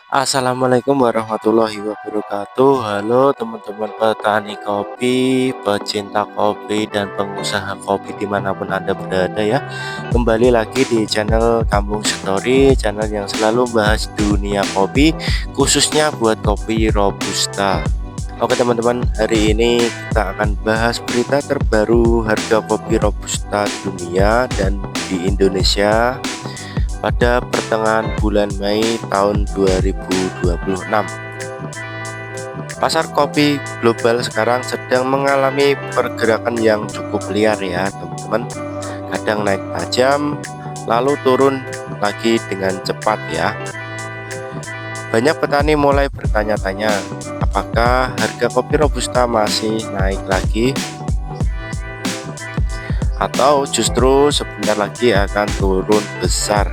Assalamualaikum warahmatullahi wabarakatuh. Halo teman-teman petani kopi, pecinta kopi, dan pengusaha kopi dimanapun Anda berada ya. Kembali lagi di channel Kampung Story, channel yang selalu bahas dunia kopi, khususnya buat kopi Robusta. Oke teman-teman, hari ini kita akan bahas berita terbaru harga kopi Robusta dunia dan di Indonesia pada pertengahan bulan Mei tahun 2026. Pasar kopi global sekarang sedang mengalami pergerakan yang cukup liar ya teman-teman. Kadang naik tajam lalu turun lagi dengan cepat ya. Banyak petani mulai bertanya-tanya, apakah harga kopi Robusta masih naik lagi atau justru sebentar lagi akan turun besar.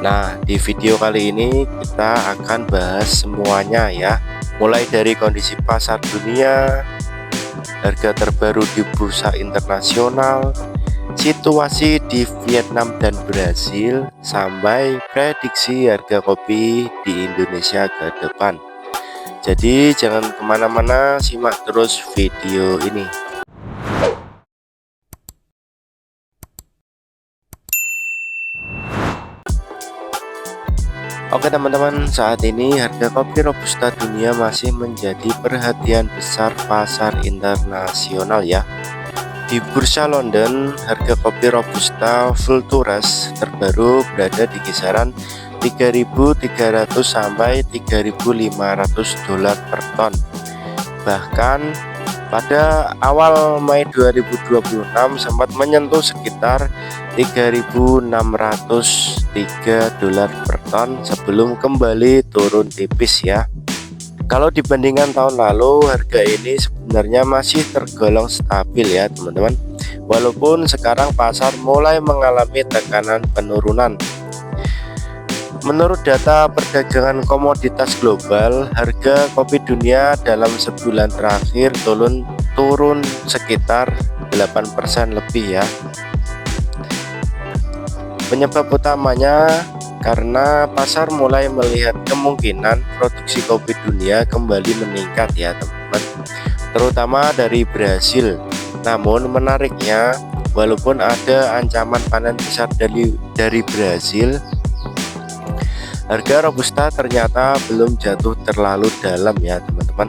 Nah, di video kali ini kita akan bahas semuanya ya, mulai dari kondisi pasar dunia, harga terbaru di bursa internasional, situasi di Vietnam dan Brasil, sampai prediksi harga kopi di Indonesia ke depan. Jadi jangan kemana-mana, simak terus video ini. Oke teman-teman, saat ini harga kopi Robusta dunia masih menjadi perhatian besar pasar internasional ya. Di bursa London, harga kopi Robusta Vulturas terbaru berada di kisaran 3.300 sampai 3.500 dolar per ton. Bahkan pada awal Mei 2026 sempat menyentuh sekitar 3.603 dolar per ton sebelum kembali turun tipis ya. Kalau dibandingkan tahun lalu, harga ini sebenarnya masih tergolong stabil ya teman-teman. Walaupun sekarang pasar mulai mengalami tekanan penurunan. Menurut data perdagangan komoditas global, harga kopi dunia dalam sebulan terakhir turun sekitar 8% lebih ya. Penyebab utamanya karena pasar mulai melihat kemungkinan produksi kopi dunia kembali meningkat ya teman-teman, terutama dari Brasil. Namun menariknya, walaupun ada ancaman panen besar dari Brasil, harga Robusta ternyata belum jatuh terlalu dalam ya teman-teman.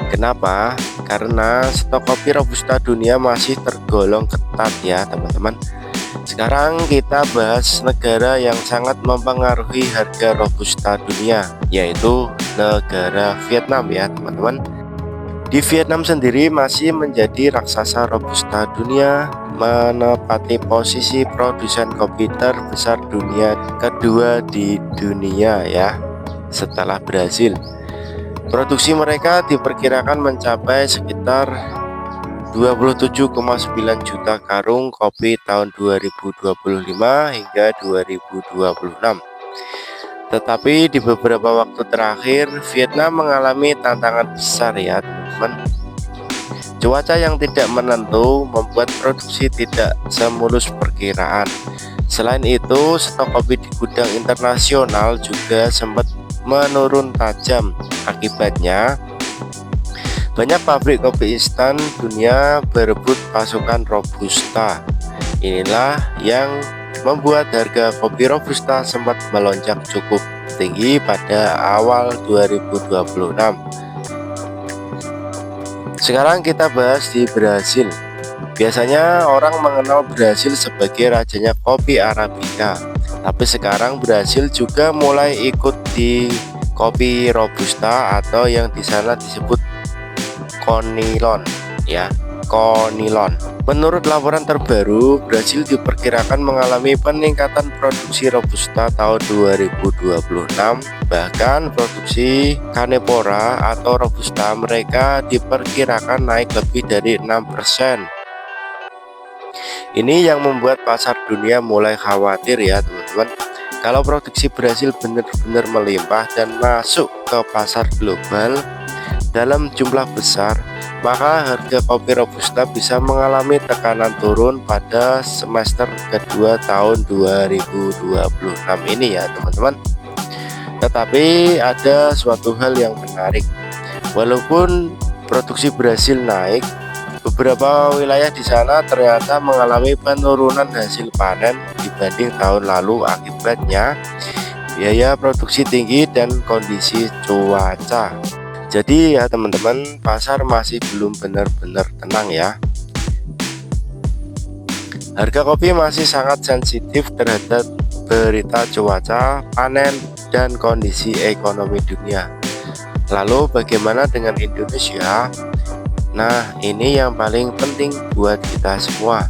Kenapa? Karena stok kopi Robusta dunia masih tergolong ketat ya teman-teman. Sekarang kita bahas negara yang sangat mempengaruhi harga Robusta dunia, yaitu negara Vietnam ya teman-teman. Di Vietnam sendiri masih menjadi raksasa Robusta dunia, menempati posisi produsen kopi terbesar dunia kedua di dunia ya, setelah Brasil. Produksi mereka diperkirakan mencapai sekitar 27,9 juta karung kopi tahun 2025 hingga 2026. Tetapi di beberapa waktu terakhir Vietnam mengalami tantangan besar ya teman-teman. Cuaca yang tidak menentu membuat produksi tidak semulus perkiraan. Selain itu, stok kopi di gudang internasional juga sempat menurun tajam. Akibatnya banyak pabrik kopi instan dunia berebut pasokan Robusta. Inilah yang membuat harga kopi Robusta sempat melonjak cukup tinggi pada awal 2026. Sekarang kita bahas di Brasil. Biasanya orang mengenal Brasil sebagai rajanya kopi Arabica, tapi sekarang Brasil juga mulai ikut di kopi Robusta atau yang di sana disebut Conilon ya, Conilon. Menurut laporan terbaru, Brasil diperkirakan mengalami peningkatan produksi Robusta tahun 2026. Bahkan produksi Canepora atau Robusta mereka diperkirakan naik lebih dari 6%. Ini yang membuat pasar dunia mulai khawatir ya teman-teman. Kalau produksi Brasil benar-benar melimpah dan masuk ke pasar global dalam jumlah besar, maka harga kopi Robusta bisa mengalami tekanan turun pada semester kedua tahun 2026 ini ya teman-teman. Tetapi ada suatu hal yang menarik. Walaupun produksi Brasil naik, beberapa wilayah di sana ternyata mengalami penurunan hasil panen dibanding tahun lalu. Akibatnya biaya produksi tinggi dan kondisi cuaca. Jadi ya teman-teman, pasar masih belum benar-benar tenang ya. Harga kopi masih sangat sensitif terhadap berita cuaca, panen, dan kondisi ekonomi dunia. Lalu bagaimana dengan Indonesia? Nah, ini yang paling penting buat kita semua.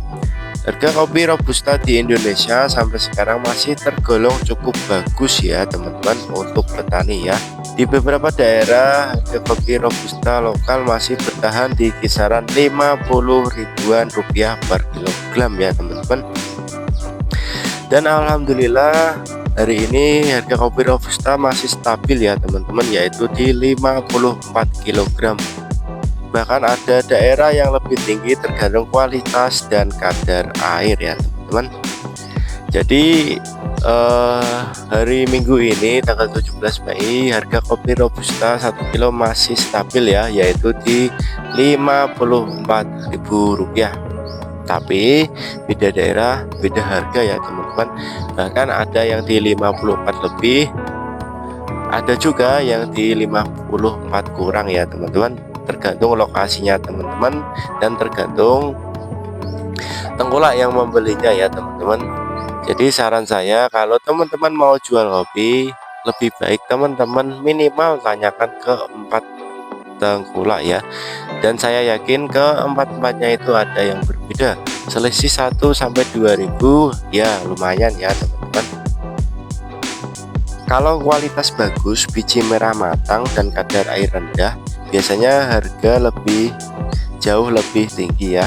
Harga kopi Robusta di Indonesia sampai sekarang masih tergolong cukup bagus ya teman-teman untuk petani ya. Di beberapa daerah harga kopi Robusta lokal masih bertahan di kisaran 50 ribuan rupiah per kilogram ya teman-teman. Dan alhamdulillah hari ini harga kopi Robusta masih stabil ya teman-teman, yaitu di 54 kg. Bahkan ada daerah yang lebih tinggi tergantung kualitas dan kadar air ya teman-teman. Jadi hari Minggu ini tanggal 17 Mei harga kopi Robusta 1 kilo masih stabil ya, yaitu di Rp54.000. Tapi beda daerah beda harga ya teman-teman. Bahkan ada yang di 54 lebih, ada juga yang di 54 kurang ya teman-teman. Tergantung lokasinya teman-teman dan tergantung tengkulak yang membelinya ya teman-teman. Jadi saran saya, kalau teman-teman mau jual kopi, lebih baik teman-teman minimal tanyakan ke 4 tengkulak ya. Dan saya yakin keempat-empatnya itu ada yang berbeda, selisih 1-2 ribu ya, lumayan ya teman-teman. Kalau kualitas bagus, biji merah matang dan kadar air rendah, biasanya harga jauh lebih tinggi ya.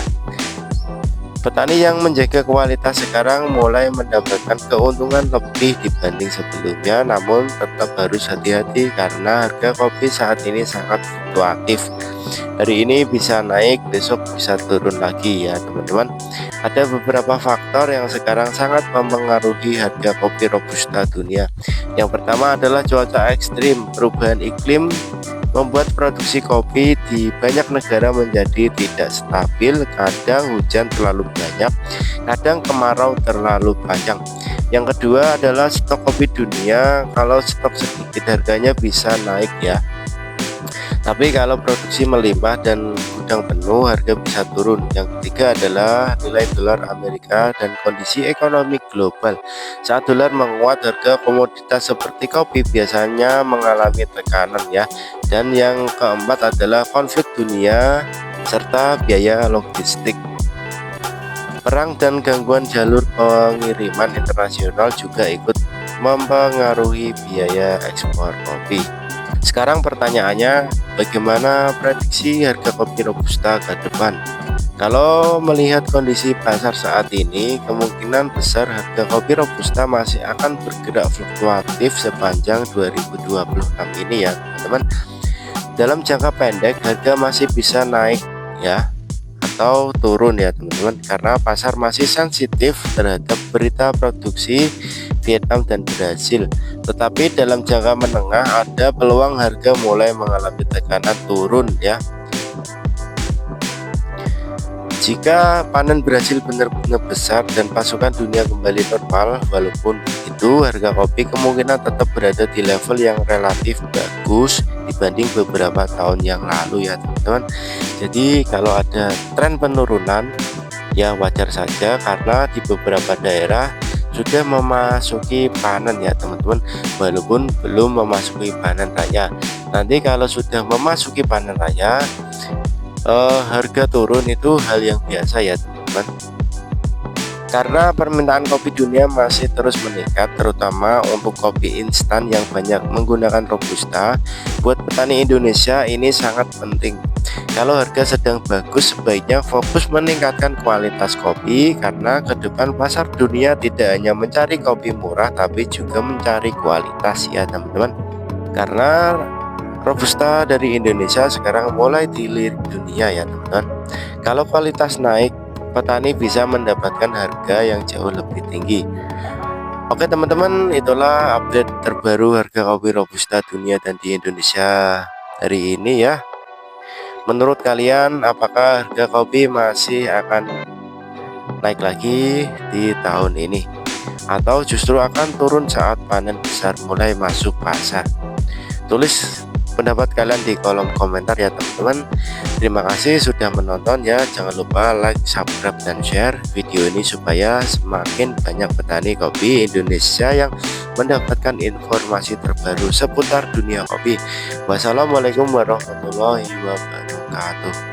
Petani yang menjaga kualitas sekarang mulai mendapatkan keuntungan lebih dibanding sebelumnya, namun tetap harus hati-hati karena harga kopi saat ini sangat fluktuatif. Hari ini bisa naik, besok bisa turun lagi ya teman-teman. Ada beberapa faktor yang sekarang sangat mempengaruhi harga kopi Robusta dunia. Yang pertama adalah cuaca ekstrim. Perubahan iklim membuat produksi kopi di banyak negara menjadi tidak stabil. Kadang hujan terlalu banyak, kadang kemarau terlalu panjang. Yang kedua adalah stok kopi dunia. Kalau stok sedikit harganya bisa naik ya, tapi kalau produksi melimpah dan gudang penuh harga bisa turun. Yang ketiga adalah nilai dolar Amerika dan kondisi ekonomi global. Saat dolar menguat, harga komoditas seperti kopi biasanya mengalami tekanan ya. Dan yang keempat adalah konflik dunia serta biaya logistik. Perang dan gangguan jalur pengiriman internasional juga ikut mempengaruhi biaya ekspor kopi. Sekarang pertanyaannya, bagaimana prediksi harga kopi Robusta ke depan? Kalau melihat kondisi pasar saat ini, kemungkinan besar harga kopi Robusta masih akan bergerak fluktuatif sepanjang 2026 ini ya teman-teman. Dalam jangka pendek harga masih bisa naik ya, atau turun ya teman-teman, karena pasar masih sensitif terhadap berita produksi Vietnam dan Brasil. Tetapi dalam jangka menengah ada peluang harga mulai mengalami tekanan turun ya. Jika panen Brasil benar-benar besar dan pasokan dunia kembali normal, walaupun begitu harga kopi kemungkinan tetap berada di level yang relatif bagus dibanding beberapa tahun yang lalu ya teman-teman. Jadi kalau ada tren penurunan ya wajar saja, karena di beberapa daerah sudah memasuki panen ya teman-teman, walaupun belum memasuki panen raya. Nanti kalau sudah memasuki panen raya, harga turun itu hal yang biasa ya teman-teman. Karena permintaan kopi dunia masih terus meningkat, terutama untuk kopi instan yang banyak menggunakan Robusta. Buat petani Indonesia ini sangat penting. Kalau harga sedang bagus, sebaiknya fokus meningkatkan kualitas kopi, karena ke depan pasar dunia tidak hanya mencari kopi murah tapi juga mencari kualitas ya teman-teman. Karena Robusta dari Indonesia sekarang mulai dilirik dunia ya teman-teman. Kalau kualitas naik, petani bisa mendapatkan harga yang jauh lebih tinggi. Oke teman-teman, itulah update terbaru harga kopi Robusta dunia dan di Indonesia hari ini ya. Menurut kalian apakah harga kopi masih akan naik lagi di tahun ini, atau justru akan turun saat panen besar mulai masuk pasar? Tulis pendapat kalian di kolom komentar ya teman-teman. Terima kasih sudah menonton ya. Jangan lupa like, subscribe, dan share video ini supaya semakin banyak petani kopi Indonesia yang mendapatkan informasi terbaru seputar dunia kopi. Wassalamualaikum warahmatullahi wabarakatuh.